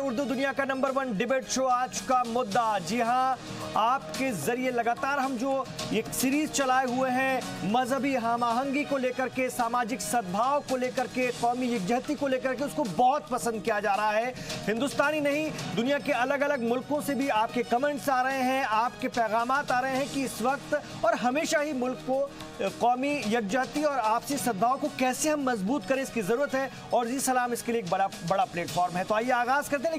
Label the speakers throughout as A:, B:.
A: उर्दू दुनिया का number 1 debate show. आज का मुद्दा, जी हां, आपके जरिए लगातार हम जो एक सीरीज चलाए हुए हैं मजहबी हम आहंगी को लेकर के, सामाजिक सद्भाव को लेकर के, कौमी यकजहती को लेकर के, उसको बहुत पसंद किया जा रहा है। हिंदुस्तानी नहीं, दुनिया के अलग अलग मुल्कों से भी आपके कमेंट्स आ रहे हैं, आपके पैगामात आ रहे हैं कि इस वक्त और हमेशा ही मुल्क को कौमी यकजहती और आपसी सद्भाव को कैसे हम मजबूत करें, इसकी जरूरत है। और जी सलाम इसके लिए एक बड़ा प्लेटफॉर्म है। तो आइए आगाज करते हैं।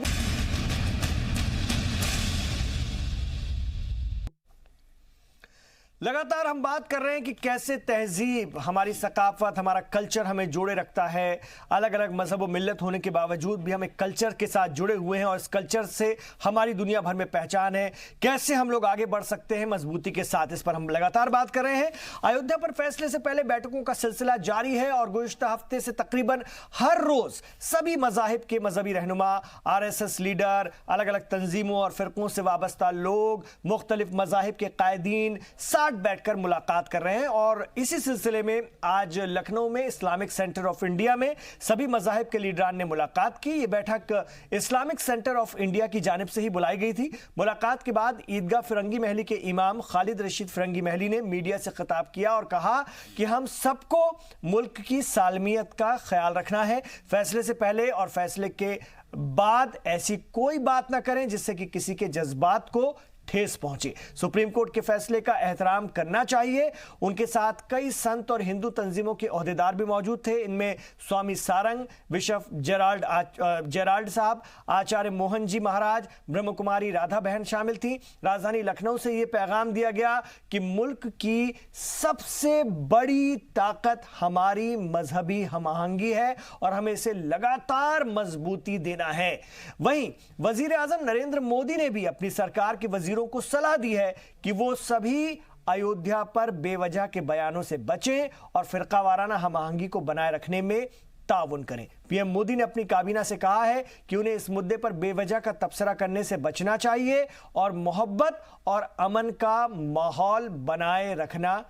A: लगातार हम बात कर रहे हैं कि कैसे तहजीब, हमारी सकाफत, हमारा कल्चर हमें जोड़े रखता है। अलग अलग मजहब और मिल्लत होने के बावजूद भी हम एक कल्चर के साथ जुड़े हुए हैं और इस कल्चर से हमारी दुनिया भर में पहचान है। कैसे हम लोग आगे बढ़ सकते हैं मजबूती के साथ, इस पर हम लगातार बात कर रहे हैं। अयोध्या पर फैसले से पहले बैठकों का सिलसिला जारी है और गुज़िश्ता हफ्ते से तकरीबन हर रोज सभी मजाहिब के मजहबी रहनुमा, RSS लीडर, अलग अलग तंजीमों और फिरकों से वाबस्ता लोग, मुख्तलिफ मजाहिब के कायदीन बैठकर मुलाकात कर रहे हैं। और इसी सिलसिले में आज लखनऊ में इस्लामिक सेंटर ऑफ इंडिया में सभी मजाहिब के लीडरान ने मुलाकात की। यह बैठक इस्लामिक सेंटर ऑफ इंडिया की जानिब से ही बुलाई गई थी। मुलाकात के बाद ईदगाह फिरंगी महली के इमाम खालिद रशीद फिरंगी महली ने मीडिया से खिताब किया और कहा कि हम सबको मुल्क की सालमियत का ख्याल रखना है। फैसले से पहले और फैसले के बाद ऐसी कोई बात ना करें जिससे कि किसी के जज्बात को ठेस पहुंची। सुप्रीम कोर्ट के फैसले का एहतराम करना चाहिए। उनके साथ कई संत और हिंदू तंजीमों के ओहदेदार भी मौजूद थे। इनमें स्वामी सारंग, बिशप जेराल्ड साहब, आचार्य मोहन जी महाराज, ब्रह्म कुमारी राधा बहन शामिल थी। राजधानी लखनऊ से यह पैगाम दिया गया कि मुल्क की सबसे बड़ी ताकत हमारी मजहबी हम आहंगी है और हमें इसे लगातार मजबूती देना है। वहीं वजीर आजम नरेंद्र मोदी ने भी अपनी सरकार के वजीरों को सलाह दी है कि वो सभी अयोध्या पर बेवजह के बयानों से बचें और फिरकावाराना हम आहंगी को बनाए रखने में ताउन करें। पीएम मोदी ने अपनी काबीना से कहा है कि उन्हें इस मुद्दे पर बेवजह का तबसरा करने से बचना चाहिए और मोहब्बत और अमन का माहौल बनाए रखना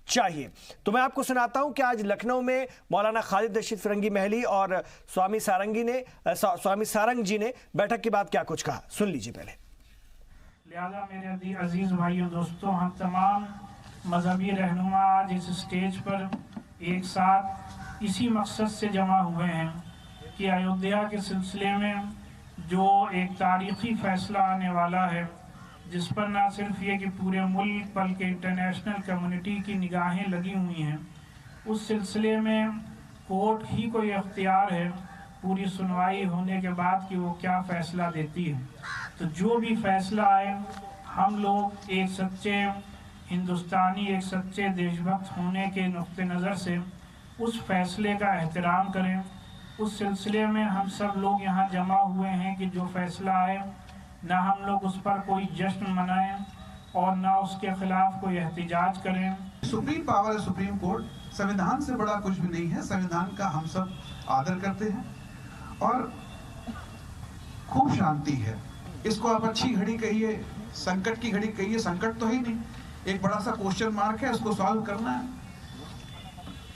A: चाहिए। तो मैं आपको सुनाता हूं कि आज लखनऊ में मौलाना खालिद रशीद फिरंगी महली और स्वामी सारंग जी ने बैठक के बाद क्या कुछ कहा, सुन लीजिए पहले।
B: लिहाजा मेरे अजीज भाइयों दोस्तों, हम तमाम मजहबी रहनुमा आज इस स्टेज पर एक साथ इसी मकसद से जमा हुए हैं कि अयोध्या के सिलसिले में जो एक तारीखी फैसला आने वाला है, जिस पर ना सिर्फ ये कि पूरे मुल्क बल्कि इंटरनेशनल कम्युनिटी की निगाहें लगी हुई हैं, उस सिलसिले में कोर्ट ही को ये अख्तियार है पूरी सुनवाई होने के बाद कि वो क्या फ़ैसला देती है। तो जो भी फैसला आए, हम लोग एक सच्चे हिंदुस्तानी, एक सच्चे देशभक्त होने के नुक्ते नज़र से उस फैसले का एहतराम करें। उस सिलसिले में हम सब लोग यहाँ जमा हुए हैं कि जो फैसला आए, ना हम लोग उस पर कोई जश्न मनाएं और ना उसके खिलाफ कोई एहतिजाज करें।
C: सुप्रीम पावर है सुप्रीम कोर्ट, संविधान से बड़ा कुछ भी नहीं है। संविधान का हम सब आदर करते हैं और खूब शांति है। इसको आप अच्छी घड़ी कहिए, संकट की घड़ी कहिए, संकट तो ही नहीं, एक बड़ा सा क्वेश्चन मार्क है, उसको सॉल्व करना है।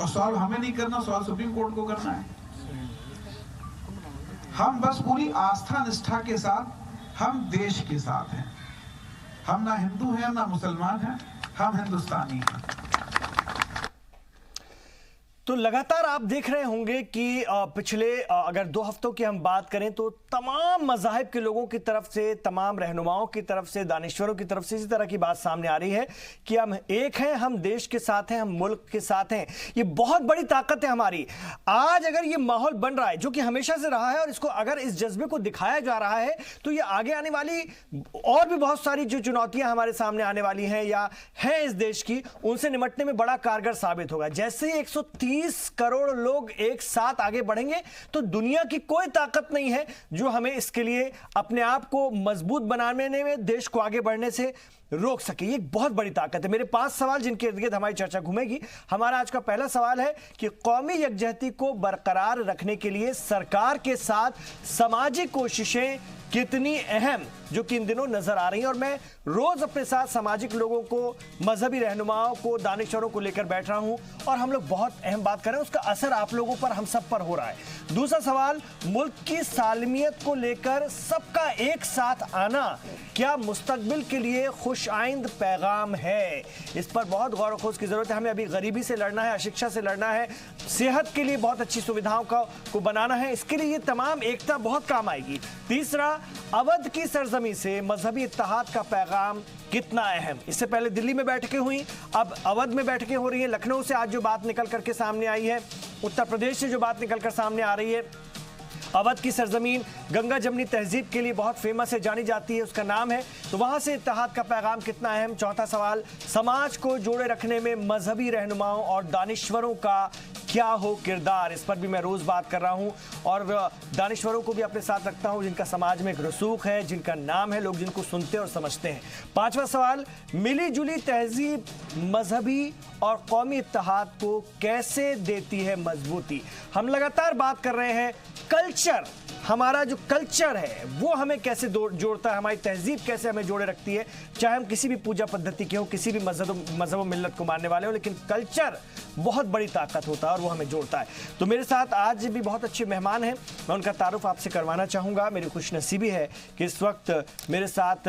C: और सॉल्व हमें नहीं करना, सॉल्व सुप्रीम कोर्ट को करना है। हम बस पूरी आस्था निष्ठा के साथ हम देश के साथ हैं। हम ना हिंदू हैं ना मुसलमान हैं, हम हिंदुस्तानी हैं।
A: तो लगातार आप देख रहे होंगे कि पिछले अगर 2 हफ्तों की हम बात करें तो तमाम मज़ाहिब के लोगों की तरफ से, तमाम रहनुमाओं की तरफ से, दानिश्वरों की तरफ से इसी तरह की बात सामने आ रही है कि हम एक हैं, हम देश के साथ हैं, हम मुल्क के साथ हैं। ये बहुत बड़ी ताकत है हमारी। आज अगर ये माहौल बन रहा है जो कि हमेशा से रहा है और इसको अगर इस जज्बे को दिखाया जा रहा है तो ये आगे आने वाली और भी बहुत सारी जो चुनौतियां हमारे सामने आने वाली हैं या हैं इस देश की, उनसे निपटने में बड़ा कारगर साबित होगा। जैसे ही 130 करोड़ लोग एक साथ आगे बढ़ेंगे तो दुनिया की कोई ताकत नहीं है जो हमें इसके लिए अपने आप को मजबूत बनाने में, देश को आगे बढ़ने से रोक सके। ये बहुत बड़ी ताकत है। मेरे 5 सवाल जिनके इर्द गिर्द हमारी चर्चा घूमेगी। हमारा आज का पहला सवाल है कि कौमी यकजहती को बरकरार रखने के लिए सरकार के साथ सामाजिक कोशिशें कितनी अहम जो कि इन दिनों नजर आ रही है। और मैं रोज अपने साथ सामाजिक लोगों को, मजहबी रहनुमाओं को, दानिशवरों को लेकर बैठ रहा हूं और हम लोग बहुत अहम बात कर रहे हैं, उसका असर आप लोगों पर, हम सब पर हो रहा है। दूसरा सवाल, मुल्क की सालमियत को लेकर सबका एक साथ आना क्या मुस्तकबिल के लिए खुश आइंद पैगाम है? इस पर बहुत गौर व खोज की जरूरत है। हमें अभी गरीबी से लड़ना है, अशिक्षा से लड़ना है, सेहत के लिए बहुत अच्छी सुविधाओं को बनाना है। इसके लिए ये तमाम एकता बहुत काम आएगी। तीसरा, अवध की सरजमी से मजहबी इत्तेहाद का पैगाम कितना अहम? इससे पहले दिल्ली में बैठकें हुई, अब अवध में बैठकें हो रही हैं। लखनऊ से आज जो बात निकल करके सामने आई है, उत्तर प्रदेश से जो बात निकल कर सामने आ रही है, अवध की सरजमीन गंगा जमनी तहजीब के लिए बहुत फेमस है, जानी जाती है, उसका नाम है, तो वहां से इत्तेहाद का पैगाम कितना अहम? चौथा सवाल, समाज को जोड़े रखने में मजहबी रहनुमाओं और दानिश्वरों का क्या हो किरदार? इस पर भी मैं रोज बात कर रहा हूं और दानिश्वरों को भी अपने साथ रखता हूं जिनका समाज में एक रसूख है, जिनका नाम है, लोग जिनको सुनते और समझते हैं। पांचवा सवाल, मिली जुली तहजीब मजहबी और कौमी इत्तेहाद को कैसे देती है मजबूती? हम लगातार बात कर रहे हैं कल्चर, हमारा जो कल्चर है वो हमें कैसे जोड़ता है, हमारी तहजीब कैसे हमें जोड़े रखती है, चाहे हम किसी भी पूजा पद्धति के हो, किसी भी मजहब मिल्लत को मानने वाले हो, लेकिन कल्चर बहुत बड़ी ताकत होता है और वो हमें जोड़ता है। तो मेरे साथ आज भी बहुत अच्छे मेहमान हैं, मैं उनका तारुफ आपसे करवाना चाहूँगा। मेरी खुशनसीबी है कि इस वक्त मेरे साथ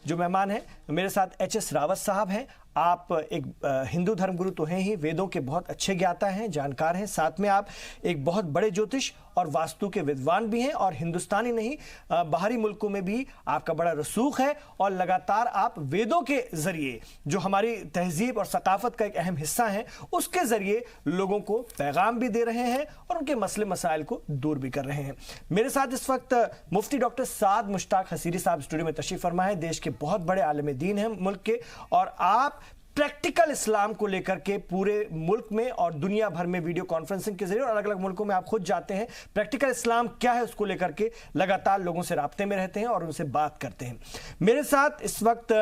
A: जो मेहमान हैं, मेरे साथ एच.एस. रावत साहब हैं। आप एक हिंदू धर्मगुरु तो हैं ही, वेदों के बहुत अच्छे ज्ञाता हैं, जानकार हैं, साथ में आप एक बहुत बड़े ज्योतिष और वास्तु के विद्वान भी हैं और हिंदुस्तानी नहीं बाहरी मुल्कों में भी आपका बड़ा रसूख है और लगातार आप वेदों के जरिए जो हमारी तहजीब और सकाफत का एक अहम हिस्सा है उसके जरिए लोगों को पैगाम भी दे रहे हैं और उनके मसले मसाइल को दूर भी कर रहे हैं। मेरे साथ इस वक्त मुफ्ती डॉक्टर साद मुश्ताक हसीरी साहब स्टूडियो में तशरीफ फरमा है, देश के बहुत बड़े आलिम दीन हैं मुल्क के, और आप प्रैक्टिकल इस्लाम को लेकर के पूरे मुल्क में और दुनिया भर में वीडियो कॉन्फ्रेंसिंग के जरिए और अलग अलग मुल्कों में आप खुद जाते हैं, प्रैक्टिकल इस्लाम क्या है उसको लेकर के लगातार लोगों से राब्ते में रहते हैं और उनसे बात करते हैं। मेरे साथ इस वक्त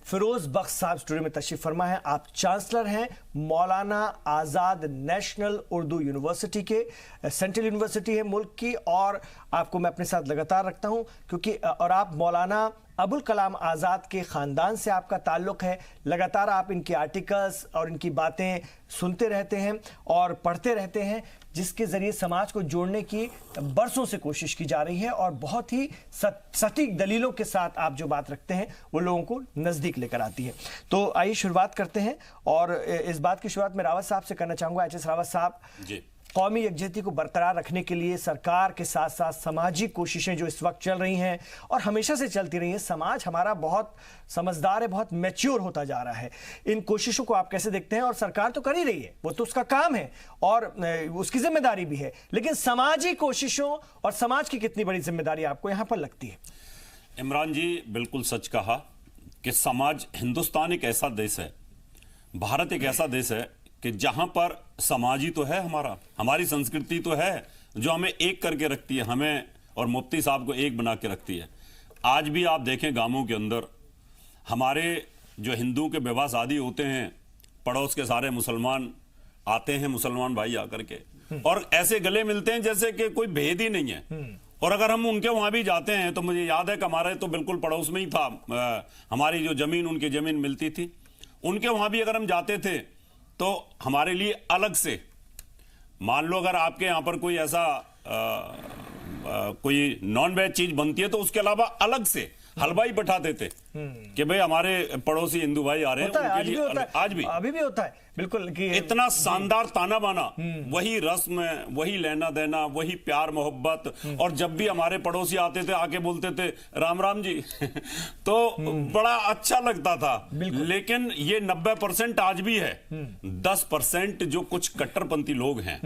A: फिरोज बख्श साहब स्टूडियो में तशरीफ फरमा है। आप चांसलर हैं मौलाना आज़ाद नेशनल उर्दू यूनिवर्सिटी के, सेंट्रल यूनिवर्सिटी है मुल्क की, और आपको मैं अपने साथ लगातार रखता हूं क्योंकि और आप मौलाना अबुल कलाम आज़ाद के ख़ानदान से आपका ताल्लुक़ है। लगातार आप इनके आर्टिकल्स और इनकी बातें सुनते रहते हैं और पढ़ते रहते हैं, जिसके ज़रिए समाज को जोड़ने की बरसों से कोशिश की जा रही है और बहुत ही सटीक दलीलों के साथ आप जो बात रखते हैं वो लोगों को नज़दीक लेकर आती है। तो आइए शुरुआत करते हैं और इस बात की शुरुआत मैं रावत साहब से करना चाहूँगा। एच.एस. रावत साहब जी, कौमी यकजहती को बरकरार रखने के लिए सरकार के साथ साथ सामाजिक कोशिशें जो इस वक्त चल रही हैं और हमेशा से चलती रही हैं, समाज हमारा बहुत समझदार है, बहुत मैच्योर होता जा रहा है, इन कोशिशों को आप कैसे देखते हैं? और सरकार तो कर ही रही है, वो तो उसका काम है और उसकी जिम्मेदारी भी है, लेकिन समाजी कोशिशों और समाज की कितनी बड़ी जिम्मेदारी आपको यहाँ पर लगती है?
D: इमरान जी बिल्कुल सच कहा कि समाज, हिंदुस्तान एक ऐसा देश है, भारत एक ऐसा देश है कि जहां पर समाज ही तो है हमारा, हमारी संस्कृति तो है जो हमें एक करके रखती है, हमें और मुफ्ती साहब को एक बना के रखती है। आज भी आप देखें गांवों के अंदर हमारे जो हिंदू के विवाह शादी होते हैं, पड़ोस के सारे मुसलमान आते हैं, मुसलमान भाई आकर के, और ऐसे गले मिलते हैं जैसे कि कोई भेद ही नहीं है। और अगर हम उनके वहां भी जाते हैं तो मुझे याद है कि हमारे तो बिल्कुल पड़ोस में ही था, हमारी जो जमीन उनकी जमीन मिलती थी, उनके वहां भी अगर हम जाते थे तो हमारे लिए अलग से, मान लो अगर आपके यहां पर कोई ऐसा कोई नॉन वेज चीज बनती है तो उसके अलावा अलग से हलवा ही बैठाते थे कि भाई हमारे पड़ोसी हिंदू भाई आ रहे हैं, उनके लिए आज भी
A: अभी भी होता है बिल्कुल कि
D: इतना शानदार ताना बाना, वही रस्म, वही लेना देना, वही प्यार मोहब्बत, और जब भी हमारे पड़ोसी आते थे आके बोलते थे राम राम जी तो बड़ा अच्छा लगता था। लेकिन ये 90% आज भी है, 10% जो कुछ कट्टरपंथी लोग हैं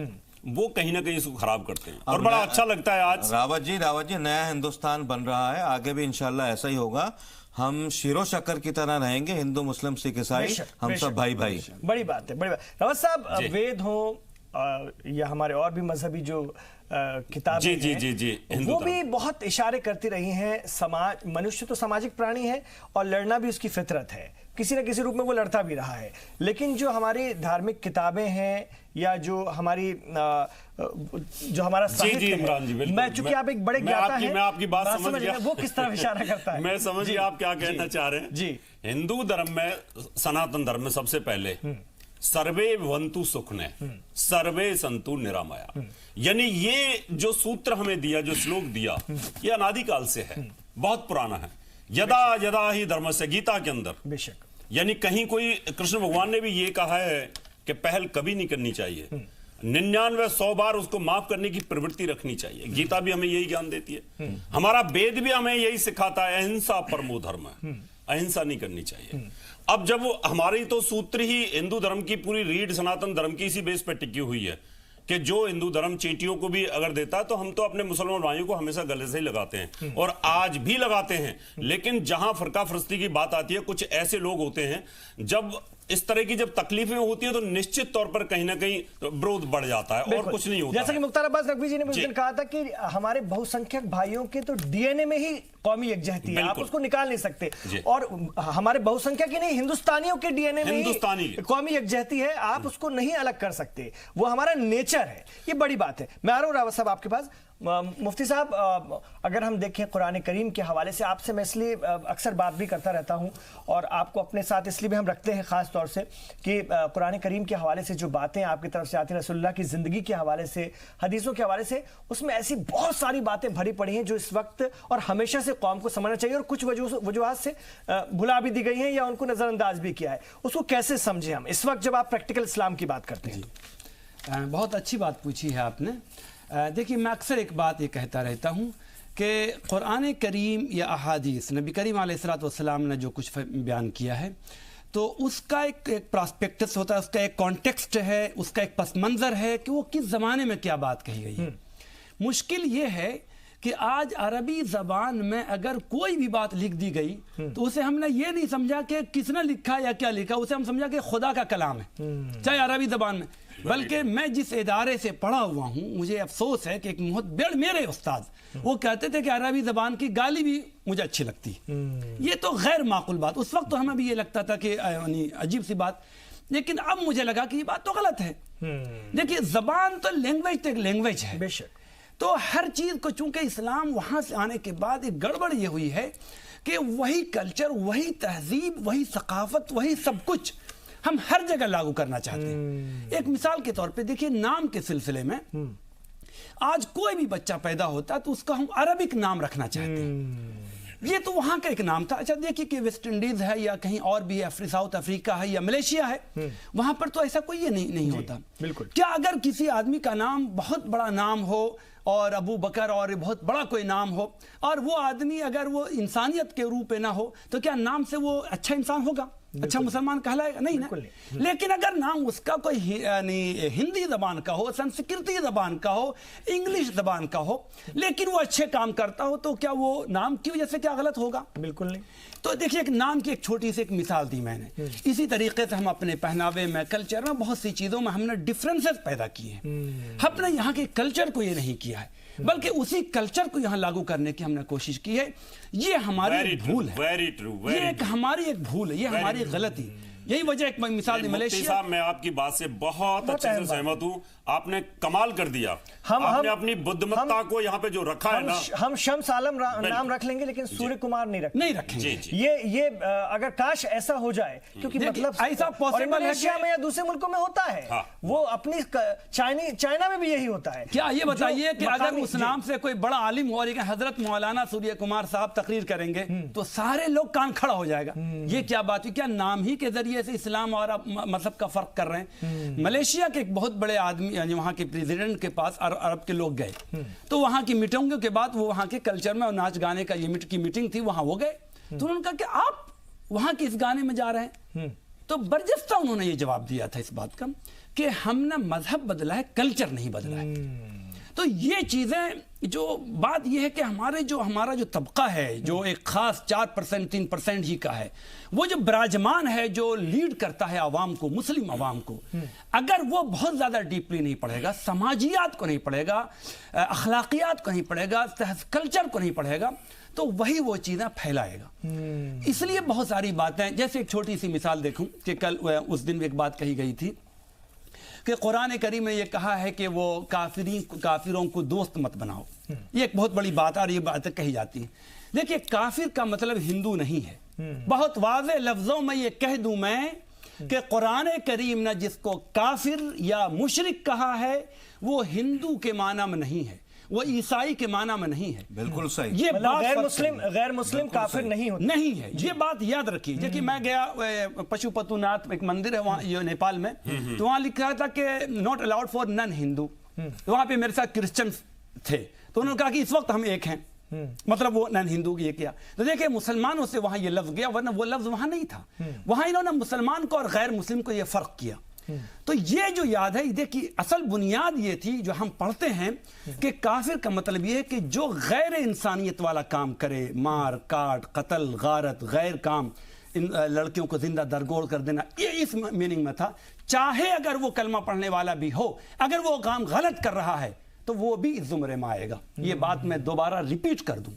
D: वो कहीं ना कहीं इसको खराब करते हैं और बड़ा अच्छा लगता है। आज
E: रावत जी नया हिंदुस्तान बन रहा है, आगे भी इंशाल्लाह ऐसा ही होगा। हम शीरो शक्कर की तरह रहेंगे, हिंदू मुस्लिम सिख ईसाई हम सब भाई भाई।
A: बड़ी बात है, बड़ी बात। रावत साहब, वेद हो या हमारे और भी मजहबी जो किताबें
D: जी, जी,
A: हैं,
D: जी, जी, हिंदू
A: वो
D: धर्म।
A: भी बहुत इशारे करती रही हैं समाज, मनुष्य तो सामाजिक प्राणी है और लड़ना भी उसकी फितरत है, किसी न किसी रूप में वो लड़ता भी रहा है। लेकिन जो हमारी धार्मिक किताबें हैं या जो हमारी जो हमारा साहित्य है,
D: इमरान जी, बिल्कुल।
A: मैं चूंकि आप एक बड़े ज्ञाता हैं,
D: मैं आपकी बात समझ गया,
A: वो किस तरह इशारा करता है।
D: मैं समझ गया आप क्या कहना चाह रहे हैं।
A: जी।
D: हिंदू धर्म में, सनातन धर्म में सबसे पहले सर्वे भवन्तु सुखने सर्वे संतु निरामया, यानी ये जो सूत्र हमें दिया, जो श्लोक दिया, ये अनादिकाल से है, बहुत पुराना है। यदा यदा ही धर्म से, गीता के अंदर
A: बेशक,
D: यानी कहीं कोई, कृष्ण भगवान ने भी ये कहा है कि पहल कभी नहीं करनी चाहिए, 99 100 बार उसको माफ करने की प्रवृत्ति रखनी चाहिए। गीता भी हमें यही ज्ञान देती है, हमारा वेद भी हमें यही सिखाता है, अहिंसा परमो धर्म है, अहिंसा नहीं करनी चाहिए। अब जब हमारी तो सूत्र ही हिंदू धर्म की पूरी रीढ़ सनातन धर्म की इसी बेस पे टिकी हुई है कि जो हिंदू धर्म चींटियों को भी अगर देता है तो हम तो अपने मुसलमान भाइयों को हमेशा गले से ही लगाते हैं और आज भी लगाते हैं। लेकिन जहां फरका फरस्ती की बात आती है, कुछ ऐसे लोग होते हैं, जब इस तरह की जब तकलीफें होती है तो निश्चित तौर पर कहीं ना कहीं विरोध बढ़ जाता है और कुछ नहीं होता।
A: जैसा कि मुख्तार अब्बास नकवी जी ने उस दिन कहा था कि हमारे बहुसंख्यक भाइयों के तो डीएनए में ही कौमी यकजहती है, आप उसको निकाल नहीं सकते, और हमारे बहुसंख्यक ही नहीं, हिंदुस्तानियों के डीएनए में ही कौमी यकजहती है, आप उसको नहीं अलग कर सकते, वो हमारा नेचर है। ये बड़ी बात है। मैं आ रहा हूं रावत साहब आपके पास। मुफ्ती साहब, अगर हम देखें कुरान करीम के हवाले से, आपसे मैं इसलिए अक्सर बात भी करता रहता हूं और आपको अपने साथ इसलिए भी हम रखते हैं खास तौर से कि कुरान करीम के हवाले से जो बातें आपकी तरफ से आती हैं, रसूलुल्लाह की ज़िंदगी के हवाले से, हदीसों के हवाले से, उसमें ऐसी बहुत सारी बातें भरी पड़ी हैं जो इस वक्त और हमेशा से कौम को समझना चाहिए और कुछ वजूहात से भुला भी दी गई हैं या उनको नज़रअंदाज भी किया है। उसको कैसे समझें हम इस वक्त जब आप प्रैक्टिकल इस्लाम की बात करते हैं?
F: बहुत अच्छी बात पूछी है आपने। देखिए, मैं अक्सर एक बात ये कहता रहता हूँ कि कुरान करीम या अहादीस, नबी करीम अलैहिस्सलाम ने जो कुछ बयान किया है, तो उसका एक प्रॉस्पेक्टस होता है, उसका एक कॉन्टेक्स्ट है, उसका एक पस मंज़र है कि वो किस ज़माने में क्या बात कही गई है। मुश्किल ये है कि आज अरबी ज़बान में अगर कोई भी बात लिख दी गई तो उसे हमने ये नहीं समझा कि किसने लिखा या क्या लिखा, उसे हम समझा कि खुदा का कलाम है, चाहे अरबी ज़बान में। बल्कि मैं जिस इदारे से पढ़ा हुआ हूँ, मुझे अफसोस है कि एक बहुत बड़े मेरे उस्ताद वो कहते थे कि अरबी ज़बान की गाली भी मुझे अच्छी लगती। ये तो गैर माकूल बात, उस वक्त तो हमें भी ये लगता था कि अजीब सी बात, लेकिन अब मुझे लगा कि ये बात तो गलत है। देखिए, ज़बान तो लैंग्वेज तो एक लैंग्वेज है,
A: बेशक, तो
F: हर चीज़ को, चूंकि इस्लाम वहाँ से आने के बाद एक गड़बड़ ये हुई है कि वही कल्चर, वही तहजीब, वही सकाफत, वही सब कुछ हम हर जगह लागू करना चाहते हैं। एक मिसाल के तौर पे देखिए, नाम के सिलसिले में आज कोई भी बच्चा पैदा होता है तो उसका हम अरबिक नाम रखना चाहते हैं। ये तो वहां का एक नाम था। अच्छा, देखिए कि वेस्ट इंडीज है या कहीं और भी है, साउथ अफ्रीका है या मलेशिया है, वहां पर तो ऐसा कोई ये नहीं होता।
A: बिल्कुल।
F: क्या अगर किसी आदमी का नाम बहुत बड़ा नाम हो और अबू बकर और बहुत बड़ा कोई नाम हो और वो आदमी अगर वो इंसानियत के रूप में ना हो तो क्या नाम से वो अच्छा इंसान होगा, अच्छा मुसलमान कहलाएगा? नहीं ना। लेकिन अगर नाम उसका कोई हिंदी जबान का हो, संस्कृति जबान का हो, इंग्लिश जबान का हो, लेकिन वो अच्छे काम करता हो, तो क्या वो नाम की वजह से क्या गलत होगा?
A: बिल्कुल नहीं।
F: तो देखिए, एक नाम की एक छोटी सी एक मिसाल दी मैंने। इसी तरीके से हम अपने पहनावे में, कल्चर में, बहुत सी चीजों में हमने डिफरेंसेस पैदा किए हैं। हमने यहाँ के कल्चर को ये नहीं किया है, बल्कि उसी कल्चर को यहाँ लागू करने की हमने कोशिश की है। ये हमारी भूल है, ये एक हमारी एक भूल है, ये हमारी गलती। यही वजह, एक मिसाल दी मलेशिया।
D: साहब, मैं आपकी बात से बहुत अच्छे से सहमत हूँ। आपने कमाल कर दिया। आपने अपनी बुद्धिमत्ता को यहाँ पे जो रखा है ना, हम
A: शम्स आलम नाम रख लेंगे लेकिन सूर्य कुमार नहीं
F: रखेंगे।
A: ये अगर काश ऐसा हो जाए, क्योंकि मतलब
F: ऐसा पॉसिबल है
A: मलेशिया में या दूसरे मुल्कों में होता है। हाँ। वो अपनी चाइना में भी यही होता है।
F: क्या ये बताइए कि अगर उस नाम से कोई बड़ा आलिम हो, हजरत मौलाना सूर्य कुमार साहब तकरीर करेंगे तो सारे लोग कान खड़ा हो जाएगा। ये क्या बात हुई? क्या नाम ही के जरिए से इस्लाम और मजहब का फर्क कर रहे हैं? मलेशिया के एक बहुत बड़े आदमी, वहां के प्रेसिडेंट के पास अरब के लोग गए, तो वहां की मीटिंगों के बाद वो वहां के कल्चर में और नाच गाने का की मीटिंग थी, वहां वो गए, तो उन्होंने कहा कि आप वहां के इस गाने में जा रहे हैं। तो बर्जस्ता उन्होंने ये जवाब दिया था इस बात का कि हमने मजहब बदला है, कल्चर नहीं बदला है। तो ये चीजें, जो बात यह है कि हमारा जो तबका है, जो एक खास 4% 3% ही का है, वो जो विराजमान है, जो लीड करता है आवाम को, मुस्लिम आवाम को, अगर वो बहुत ज्यादा डीपली नहीं पढ़ेगा, समाजियात को नहीं पढ़ेगा, अखलाकियात को नहीं पढ़ेगा, कल्चर को नहीं पढ़ेगा, तो वही वो चीजें फैलाएगा। इसलिए बहुत सारी बातें, जैसे एक छोटी सी मिसाल देखूं कि कल उस दिन एक बात कही गई थी कि कुरान करीम में ये कहा है कि वो काफिरों को दोस्त मत बनाओ। ये एक बहुत बड़ी बात, और ये बात कही जाती है। देखिए, काफिर का मतलब हिंदू नहीं है। बहुत वाज़ेह लफ्जों में ये कह दूं मैं कि कुरान करीम ने जिसको काफिर या मुशरिक कहा है, वो हिंदू के माना में नहीं है, वो ईसाई के माना में नहीं है।
E: बिल्कुल सही।
F: ये बात
A: गैर मुस्लिम काफिर नहीं होते,
F: नहीं है, ये बात याद रखिए। देखिए, मैं गया पशुपतिनाथ एक मंदिर है वहाँ, ये नेपाल में, तो वहाँ लिखा था कि not allowed for non Hindu. वहाँ पे मेरे साथ क्रिश्चियन थे, तो उन्होंने कहा कि इस वक्त हम एक हैं, मतलब वो नॉन हिंदू ये किया। तो देखिए, मुसलमानों से वहाँ ये लफ्ज गया, वरना वो लफ्ज वहाँ नहीं था। वहाँ इन्होंने मुसलमान को और गैर मुस्लिम को ये फर्क किया। तो ये जो याद है, देखिए असल बुनियाद ये थी जो हम पढ़ते हैं कि काफिर का मतलब ये है कि जो गैर इंसानियत वाला काम करे, मार काट, कत्ल, गारत, गैर काम, इन लड़कियों को जिंदा दरगोर कर देना, ये इस मीनिंग में था। चाहे अगर वो कलमा पढ़ने वाला भी हो, अगर वो काम गलत कर रहा है तो वो भी इस जुमरे में आएगा। ये बात मैं दोबारा रिपीट कर दूं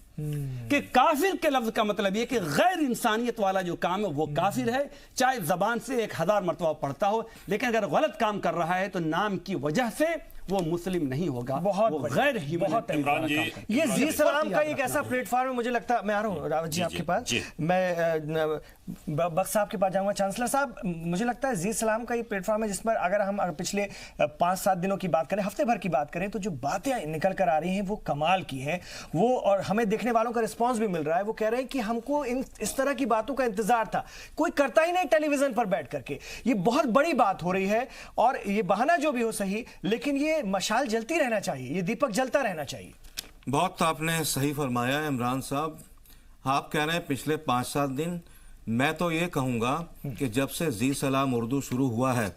F: कि काफिर के लफ्ज का मतलब ये कि गैर इंसानियत वाला जो काम है वो काफिर है, चाहे जबान से 1000 मरतबा पढ़ता हो, लेकिन अगर गलत काम कर रहा है तो नाम की वजह से वो मुस्लिम नहीं होगा,
A: बहुत
F: गैर ही।
D: इमरान जी,
A: ये जी सलाम का एक ऐसा प्लेटफॉर्म है, मुझे लगता है, मैं आ रहा हूँ रावत जी आपके पास, मैं बख्श साहब के पास जाऊंगा। चांसलर साहब, मुझे लगता है जी सलाम का ये प्लेटफॉर्म है जिस पर अगर हम पिछले 5-7 दिनों की बात करें, हफ्ते भर की बात करें, तो जो बातें निकल कर आ रही हैं वो कमाल की हैं। वो, और हमें देखने वालों का रिस्पांस भी मिल रहा है, वो कह रहे हैं कि हमको इस तरह की बातों का इंतजार था, कोई करता ही नहीं टेलीविजन पर बैठ करके। ये बहुत बड़ी बात हो रही है, और ये बहाना जो भी हो सही, लेकिन ये मशाल जलती रहना चाहिए, ये दीपक जलता रहना चाहिए।
E: बहुत आपने सही फरमाया इमरान साहब। आप कह रहे हैं पिछले 5-7 दिन, मैं तो ये कहूंगा कि जब से जी सलाम उर्दू शुरू हुआ है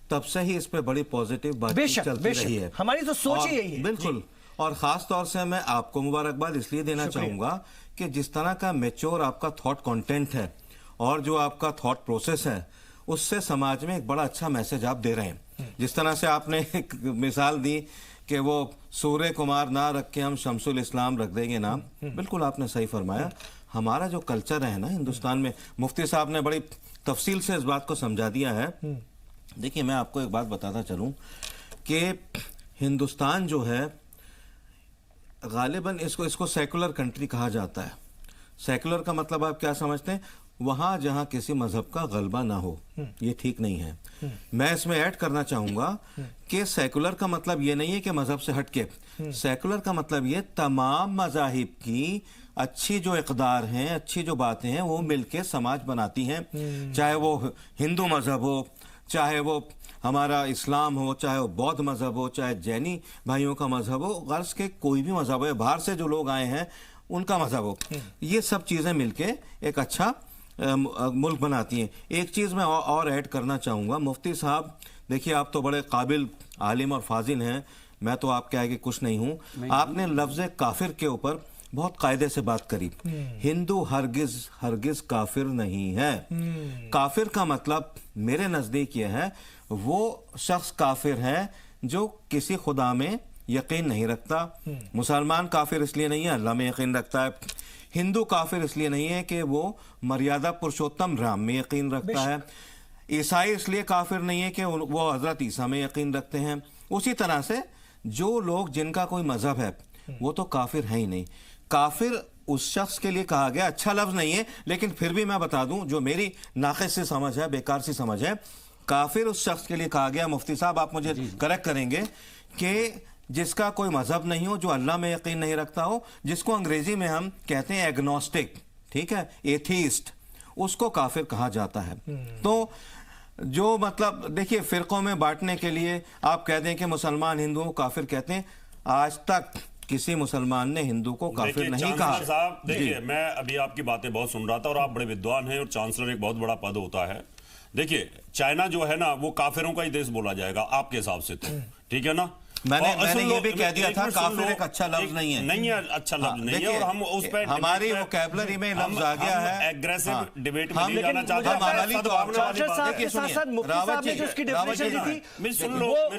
E: तब से ही इस पे बड़ी पॉजिटिव बातचीत चलती रही है।
A: हमारी तो सोच ही यही है।
E: बिल्कुल। और खास तौर से मैं आपको मुबारकबाद इसलिए देना चाहूंगा कि जिस तरह का मैच्योर आपका थॉट कंटेंट है और जो आपका थॉट प्रोसेस है, उससे समाज में एक बड़ा अच्छा मैसेज आप दे रहे हैं। जिस तरह से आपने एक मिसाल दी कि वो सूर्य कुमार ना रख के हम शमसुल इस्लाम रख देंगे नाम, बिल्कुल आपने सही फरमाया। हमारा जो कल्चर है ना हिंदुस्तान में, मुफ्ती साहब ने बड़ी तफसील से इस बात को समझा दिया है। देखिए, मैं आपको एक बात बताता चलूं कि हिंदुस्तान जो है गालिबन इसको सेकुलर कंट्री कहा जाता है। सेकुलर का मतलब आप क्या समझते हैं? वहां जहां किसी मजहब का गलबा ना हो, ये ठीक नहीं है। मैं इसमें ऐड करना चाहूंगा कि सेकुलर का मतलब ये नहीं है कि मजहब से हटके, सेकुलर का मतलब ये तमाम मजाहिब की अच्छी जो इक़दार हैं, अच्छी जो बातें हैं, वो मिलके समाज बनाती हैं। चाहे वो हिंदू मजहब हो, चाहे वो हमारा इस्लाम हो, चाहे वो बौद्ध मजहब हो, चाहे जैनी भाइयों का मजहब हो, गर्ज के कोई भी मजहब हो, बाहर से जो लोग आए हैं उनका मजहब हो, ये सब चीज़ें मिलके एक अच्छा मुल्क बनाती हैं। एक चीज़ मैं और ऐड करना चाहूँगा, मुफ्ती साहब देखिए, आप तो बड़े काबिल आलिम और फाजिल हैं, मैं तो आपके आगे कुछ नहीं हूँ। आपने लफ्ज़ काफिर के ऊपर बहुत कायदे से बात करी। हिंदू हरगिज काफिर नहीं है। काफिर का मतलब मेरे नज़दीक ये है, वो शख्स काफिर है जो किसी खुदा में यकीन नहीं रखता। मुसलमान काफिर इसलिए नहीं है अल्लाह में यकीन रखता है। हिंदू काफिर इसलिए नहीं है कि वो मर्यादा पुरुषोत्तम राम में यकीन रखता है। ईसाई इसलिए काफिर नहीं है कि वो हजरत ईसा में यकीन रखते हैं। उसी तरह से जो लोग जिनका कोई मजहब है वो तो काफिर है ही नहीं। काफिर उस शख्स के लिए कहा गया, अच्छा लफ्ज नहीं है लेकिन फिर भी मैं बता दूं जो मेरी नाक़िस सी समझ है, बेकार सी समझ है, काफिर उस शख्स के लिए कहा गया, मुफ्ती साहब आप मुझे करेक्ट करेंगे, कि जिसका कोई मजहब नहीं हो, जो अल्लाह में यकीन नहीं रखता हो, जिसको अंग्रेजी में हम कहते हैं एग्नोस्टिक, ठीक है, एथीस्ट, उसको काफिर कहा जाता है। तो जो मतलब देखिए, फिरकों में बांटने के लिए आप कह दें कि मुसलमान हिंदुओं को काफिर कहते हैं, आज तक किसी मुसलमान ने हिंदू को काफिर नहीं कहा।
D: साहब देखिए, मैं अभी आपकी बातें बहुत सुन रहा था और आप बड़े विद्वान हैं और चांसलर एक बहुत बड़ा पद होता है। देखिए, चाइना जो है ना वो काफिरों का ही देश बोला जाएगा आपके हिसाब से, तो ठीक है ना।
E: मैंने ये भी कह दिया था काफिर एक अच्छा लफ्ज नहीं है।
D: नहीं है, अच्छा लफ्ज नहीं है, और हम उस पर
E: हमारी वोकैबुलरी में लफ्ज आ गया है।
D: एग्रेसिव डिबेट में नहीं जाना चाहते।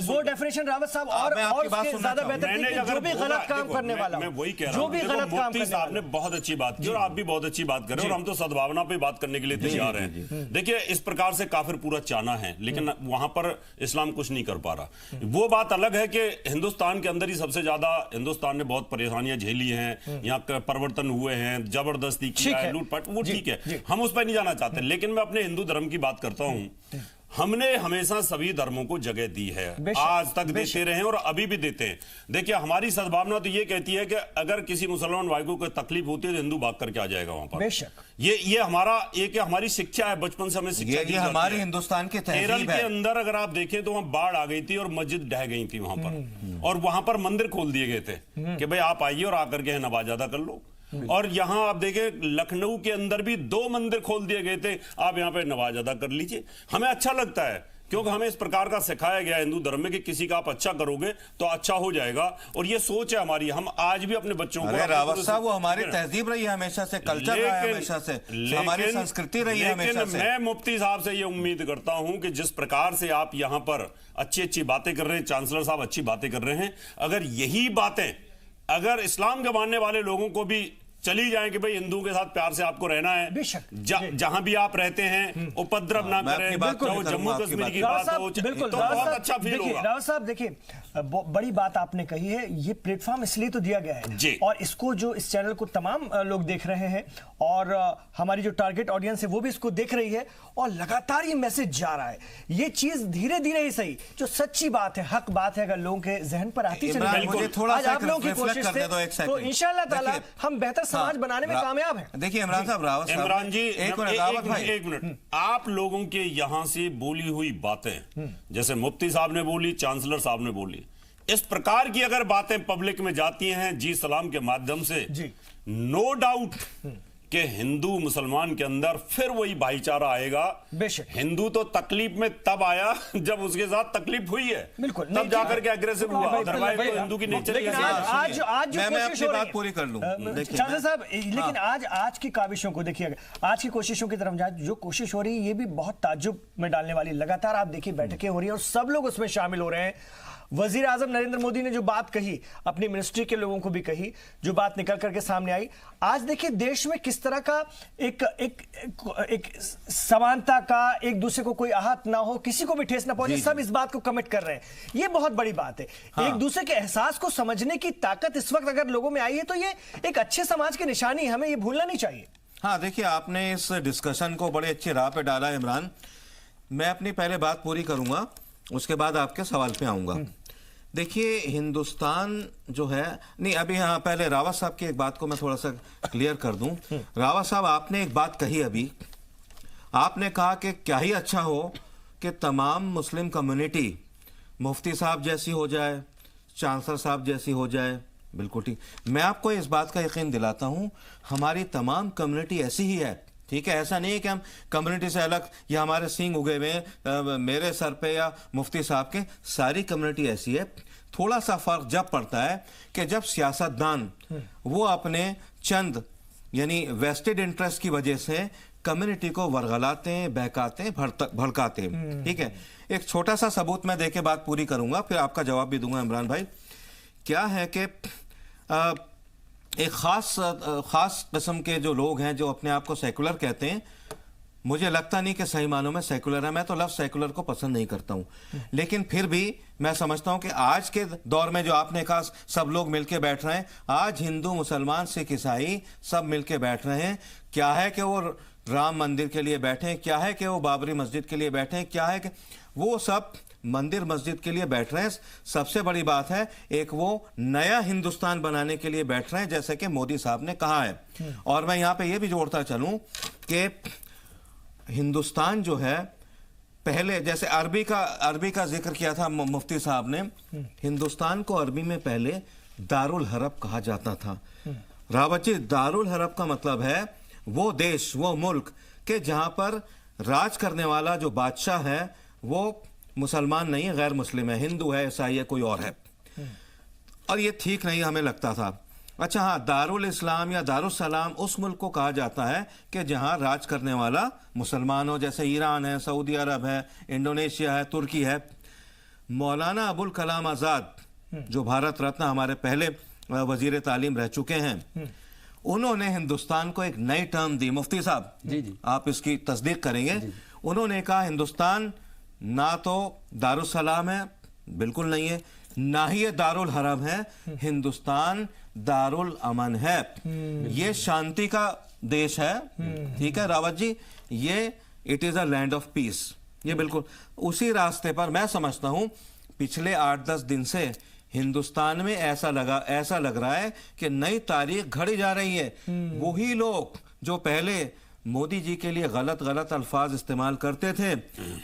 A: वो डेफिनेशन रावत साहब और ज्यादा बेहतर थी कि जो भी गलत काम करने वाला,
D: मैं वही कह रहा
A: जो
D: हूं,
A: भी गलत काम
D: मुफ्ती साहब ने बहुत अच्छी बात की और आप भी बहुत अच्छी बात कर रहे हो, और हम तो सद्भावना पे बात करने के लिए तैयार हैं। देखिए, इस प्रकार से काफिर पूरा चाहना है, लेकिन वहां पर इस्लाम कुछ नहीं कर पा रहा। वो बात अलग है कि हिंदुस्तान के अंदर ही सबसे ज्यादा हिंदुस्तान ने बहुत परेशानियां झेली हैं, यहाँ परिवर्तन हुए हैं, जबरदस्ती किया है, लूटपाट, वो ठीक है, हम उस पर नहीं जाना चाहते। लेकिन मैं अपने हिंदू धर्म की बात करता हूं। हमने हमेशा सभी धर्मों को जगह दी है, आज तक देते रहे और अभी भी देते हैं। देखिए, हमारी सद्भावना तो ये कहती है कि अगर किसी मुसलमान भाई को कोई तकलीफ होती है तो हिंदू भाग करके आ जाएगा वहां पर।
A: बेशक
D: ये हमारा एक हमारी शिक्षा है, बचपन से हमें शिक्षा
E: ये हमारी हिंदुस्तान की तहजीब है।
D: केरल के अंदर अगर आप देखें तो वहां बाढ़ आ गई थी और मस्जिद ढह गई थी वहां पर, और वहां पर मंदिर खोल दिए गए थे कि भाई आप आइए और आकर के नवाज़ादा कर लो। और यहां आप देखें लखनऊ के अंदर भी 2 मंदिर खोल दिए गए थे, आप यहां पे नवाज़ादा कर लीजिए। हमें अच्छा लगता है, क्योंकि हमें इस प्रकार का सिखाया गया हिंदू धर्म में कि किसी का आप अच्छा करोगे तो अच्छा हो जाएगा, और ये सोच है हमारी। हम आज भी अपने बच्चों को,
E: रावत साहब, वो हमारी तहजीब रही है हमेशा से, कल्चर रहा है हमेशा से, हमारी संस्कृति रही है हमेशा से।
D: मैं मुफ्ती साहब से ये उम्मीद करता हूं कि जिस प्रकार से आप यहां पर अच्छी अच्छी बातें कर रहे हैं, चांसलर साहब अच्छी बातें कर रहे हैं, अगर यही बातें अगर इस्लाम के मानने वाले लोगों को भी चली जाए कि भाई हिंदू के साथ प्यार से आपको रहना है, जहां भी आप रहते हैं उपद्रव ना करें, चाहे जम्मू कश्मीर की बात हो, तो बहुत अच्छा फील होगा।
A: रावत साहब देखिए, बड़ी बात आपने कही है, ये प्लेटफॉर्म इसलिए तो दिया गया है, और इसको जो इस चैनल को तमाम लोग देख रहे हैं, और हमारी जो टारगेट ऑडियंस है वो भी इसको देख रही है, और लगातार ये मैसेज जा रहा है। ये चीज धीरे धीरे ही सही, जो सच्ची बात है, हक बात है, अगर लोगों के जहन पर आती चली, आज आप लोगों की कोशिश से तो इंशाअल्लाह ताला हम बेहतर समाज बनाने में कामयाब हैं।
E: देखिए इमरान साहब, रावत
D: इमरान जी, एक मिनट, आप लोगों के यहां से बोली हुई बातें, जैसे मुफ्ती साहब ने बोली, चांसलर साहब ने बोली, इस प्रकार की अगर बातें पब्लिक में जाती हैं जी सलाम के माध्यम से, नो डाउट कि हिंदू मुसलमान के अंदर फिर वही भाईचारा आएगा। हिंदू तो तकलीफ में तब आया जब उसके साथ तकलीफ हुई है,
A: बिल्कुल,
D: तब जाकर के एग्रेसिव हुआ, अदरवाइज तो हिंदू की नेचर।
A: आज
E: मैं अपनी बात पूरी कर लूं
A: चाचा साहब, लेकिन आज की काविशों को देखिए, आज की कोशिशों की तरफ जाए, जो कोशिश हो रही है ये भी बहुत ताज्जुब में डालने वाली। लगातार आप देखिए बैठकें हो रही हैं और सब लोग उसमें शामिल हो रहे हैं। वजीर आजम नरेंद्र मोदी ने जो बात कही, अपनी मिनिस्ट्री के लोगों को भी कही, जो बात निकल करके सामने आई, आज देखिए देश में किस तरह का एक समानता का, एक दूसरे को कोई आहत ना हो, किसी को भी ठेस ना पहुंचे, सब इस बात को कमिट कर रहे हैं। ये बहुत बड़ी बात है। एक दूसरे के एहसास को समझने की ताकत इस वक्त अगर लोगों में आई है तो ये एक अच्छे समाज की निशानी है, हमें ये भूलना नहीं चाहिए।
E: हाँ, देखिए आपने इस डिस्कशन को बड़े अच्छी राह पे डाला इमरान। मैं अपनी पहले बात पूरी करूंगा, उसके बाद आपके सवाल पे आऊंगा। देखिए हिंदुस्तान जो है, नहीं अभी हाँ पहले रावत साहब की एक बात को मैं थोड़ा सा क्लियर कर दूं। रावत साहब, आपने एक बात कही अभी, आपने कहा कि क्या ही अच्छा हो कि तमाम मुस्लिम कम्युनिटी मुफ्ती साहब जैसी हो जाए, चांसलर साहब जैसी हो जाए। बिल्कुल ठीक, मैं आपको इस बात का यकीन दिलाता हूं हमारी तमाम कम्युनिटी ऐसी ही है। ठीक है, ऐसा नहीं है कि हम कम्युनिटी से अलग या हमारे सींग उगे हुए मेरे सर पे या मुफ्ती साहब के, सारी कम्युनिटी ऐसी है। थोड़ा सा फर्क जब पड़ता है कि जब सियासतदान वो अपने चंद यानी वेस्टेड इंटरेस्ट की वजह से कम्युनिटी को वर्गलाते हैं, बहकाते हैं, भड़काते हैं। ठीक है, एक छोटा सा सबूत मैं देके बात पूरी करूंगा, फिर आपका जवाब भी दूंगा इमरान भाई। क्या है कि एक खास किस्म के जो लोग हैं जो अपने आप को सेकुलर कहते हैं, मुझे लगता नहीं कि सही मानों में सेकुलर है। मैं तो लफ्ज़ सेकुलर को पसंद नहीं करता हूं, लेकिन फिर भी मैं समझता हूं कि आज के दौर में जो आपने कहा सब लोग मिलके बैठ रहे हैं, आज हिंदू मुसलमान सिख ईसाई सब मिलके बैठ रहे हैं। क्या है कि वो राम मंदिर के लिए बैठे, क्या है कि वो बाबरी मस्जिद के लिए बैठे, क्या है कि वो सब मंदिर मस्जिद के लिए बैठ रहे हैं। सबसे बड़ी बात है, एक वो नया हिंदुस्तान बनाने के लिए बैठ रहे हैं, जैसे कि मोदी साहब ने कहा है। और मैं यहां पे ये भी जोड़ता चलूं कि हिंदुस्तान जो है, पहले जैसे अरबी का जिक्र किया था मुफ्ती साहब ने, हिंदुस्तान को अरबी में पहले दारुल हरब कहा जाता था। रावत जी, दारुल हरब का मतलब है वो देश, वो मुल्क के जहां पर राज करने वाला जो बादशाह है वो मुसलमान नहीं है, गैर मुस्लिम है, हिंदू है, ईसाई है, कोई और है। और ये ठीक नहीं हमें लगता था। अच्छा हाँ, दारुल इस्लाम या दारुस्सलाम उस मुल्क को कहा जाता है कि जहाँ राज करने वाला मुसलमान हो, जैसे ईरान है, सऊदी अरब है, इंडोनेशिया है, तुर्की है। मौलाना अबुल कलाम आज़ाद जो भारत रत्न हमारे पहले वजीर तालीम रह चुके हैं, उन्होंने हिंदुस्तान को एक नई टर्म दी। मुफ्ती साहब
F: जी।
E: आप इसकी तस्दीक करेंगे। उन्होंने कहा हिंदुस्तान ना तो दारुस्सलाम है, बिल्कुल नहीं है, ना ही ये दारुल हरम है, हिंदुस्तान दारुल अमन है, ये शांति का देश है। ठीक है रावत जी, ये it is a land of peace. ये बिल्कुल उसी रास्ते पर मैं समझता हूं पिछले 8-10 दिन से हिंदुस्तान में ऐसा लग रहा है कि नई तारीख घड़ी जा रही है। वही लोग जो पहले मोदी जी के लिए गलत अल्फाज इस्तेमाल करते थे,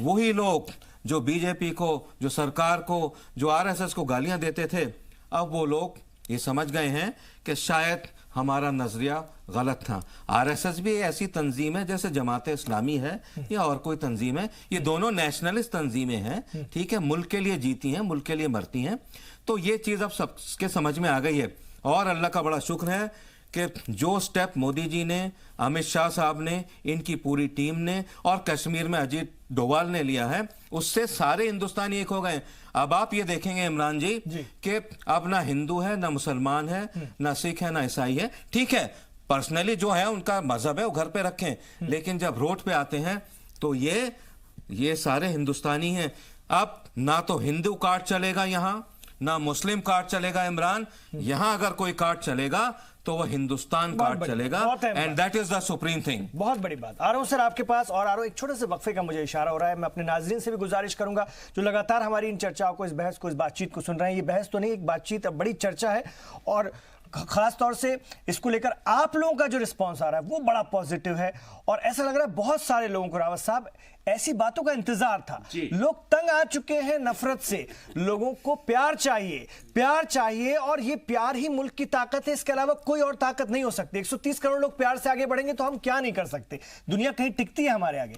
E: वही लोग जो बीजेपी को, जो सरकार को, जो आरएसएस को गालियां देते थे, अब वो लोग ये समझ गए हैं कि शायद हमारा नजरिया गलत था। आरएसएस भी ऐसी तंजीम है जैसे जमात इस्लामी है या और कोई तंजीम है, ये दोनों नेशनलिस्ट तंजीमें हैं। ठीक है, मुल्क के लिए जीती हैं, मुल्क के लिए मरती हैं। तो ये चीज अब सबके समझ में आ गई है और अल्लाह का बड़ा शुक्र है कि जो स्टेप मोदी जी ने, अमित शाह साहब ने, इनकी पूरी टीम ने और कश्मीर में अजीत डोभाल ने लिया है, उससे सारे हिंदुस्तानी एक हो गए। अब आप ये देखेंगे इमरान जी कि अब ना हिंदू है, ना मुसलमान है, ना सिख है, ना ईसाई है। ठीक है, पर्सनली जो है उनका मजहब है वो घर पे रखें, लेकिन जब रोड पे आते हैं तो ये सारे हिंदुस्तानी हैं। अब ना तो हिंदू कार्ड चलेगा यहाँ, ना मुस्लिम कार्ड चलेगा इमरान। यहां अगर कोई कार्ड चलेगा तो वह हिंदुस्तान कार्ड चलेगा, and that is the supreme thing.
A: बहुत बड़ी बात। आ रहा हूं सर आपके पास, और आ रहा हूं, एक छोटे से वक्फे का मुझे इशारा हो रहा है। मैं अपने नाजरीन से भी गुजारिश करूंगा जो लगातार हमारी इन चर्चाओं को, इस बहस को, इस बातचीत को सुन रहे हैं। ये बहस तो नहीं, एक बातचीत, अब बड़ी चर्चा है, और खास तौर से इसको लेकर आप लोगों का जो रिस्पॉन्स आ रहा है वो बड़ा पॉजिटिव है। और ऐसा लग रहा है बहुत सारे लोगों को, रावत साहब, ऐसी बातों का इंतजार था। लोग तंग आ चुके हैं नफरत से, लोगों को प्यार चाहिए, और ये प्यार ही मुल्क की ताकत है, इसके अलावा कोई और ताकत नहीं हो सकती। 130 करोड़ लोग प्यार से आगे बढ़ेंगे तो हम क्या नहीं कर सकते, दुनिया कहीं टिकती है हमारे आगे।